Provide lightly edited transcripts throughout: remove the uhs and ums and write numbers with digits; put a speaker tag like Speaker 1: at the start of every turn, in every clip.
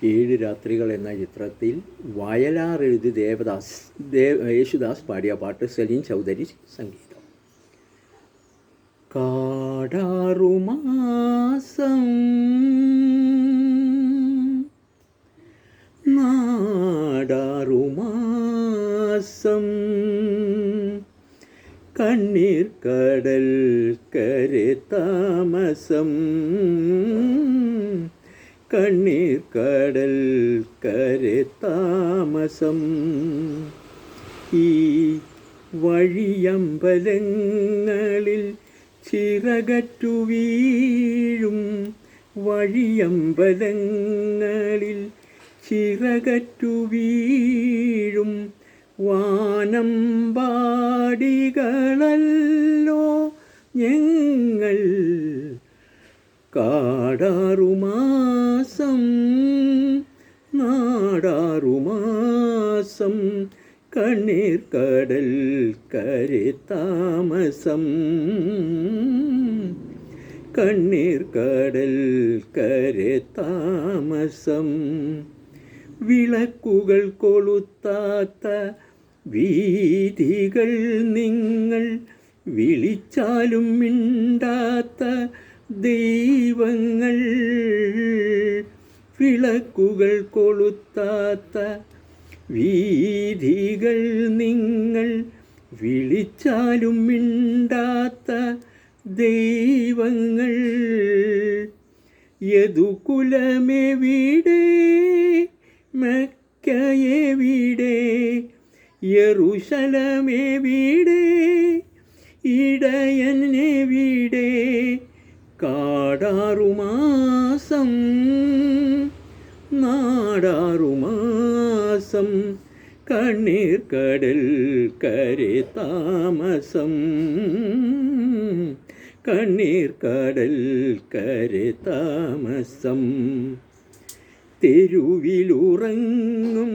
Speaker 1: ഏഴ് രാത്രികൾ എന്ന ചിത്രത്തിൽ വയലാർ എഴുതി യേശുദാസ് പാടിയ പാട്ട് സലീം ചൗധരി സംഗീതം. കാടാറുമാസം നാടാറുമാസം കണ്ണീർ കടൽ കരെ താമസം കണ്ണീർ കടൽ കരെ താമസം ഈ വഴിയമ്പലങ്ങളിൽ ചിറകറ്റു വീഴും വഴിയമ്പലങ്ങളിൽ ചിറകറ്റു വീഴും വാനമ്പാടികളല്ലോ ഞങ്ങൾ. കാടാറുമാസം നാടാറുമാസം കണ്ണീർ കടൽ കരെ താമസം കണ്ണീർ കടൽ കരെ താമസം. വിളക്കുകൾ കൊളുത്താത്ത വീഥികൾ നിങ്ങൾ, വിളിച്ചാലും മിണ്ടാത്ത ദൈവങ്ങൾ. വിളക്കുകൾ കൊളുത്താത്ത വീഥികൾ നിങ്ങൾ, വിളിച്ചാലും മിണ്ടാത്ത ദൈവങ്ങൾ. യദുകുലമെവിടെ, മക്കയെവിടെ, യെരൂശലമെവിടെ, ഇടയനെവിടെ. കാടാറുമാസം നാടാറുമാസം കണ്ണീർ കടൽ കരെ താമസം കണ്ണീർ കടൽ കരെ താമസം. തെരുവിലുറങ്ങും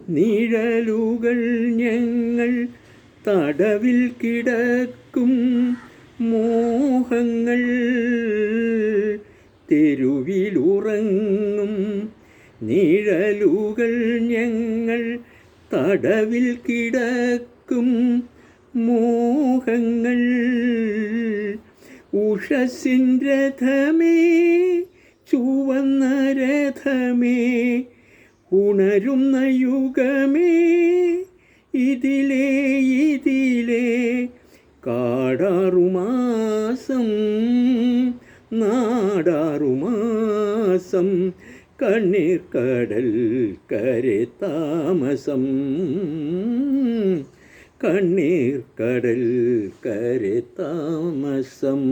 Speaker 1: നിഴലുകൾ ഞങ്ങൾ, തടവിൽ കിടക്കും മോഹങ്ങൾ. തെരുവിലുറങ്ങും നിഴലുകൾ ഞങ്ങൾ, തടവിൽ കിടക്കും മോഹങ്ങൾ. ഉഷസ്സിൻ രഥമേ, ചുവന്ന രഥമേ, ഉണരുന്ന യുഗമേ, ഇതിലേ ഇതിലേ. കാടാറുമാസം നാടാറുമാസം കണ്ണീർ കടൽ കരെ താമസം കണ്ണീർ കടൽ കരെ താമസം.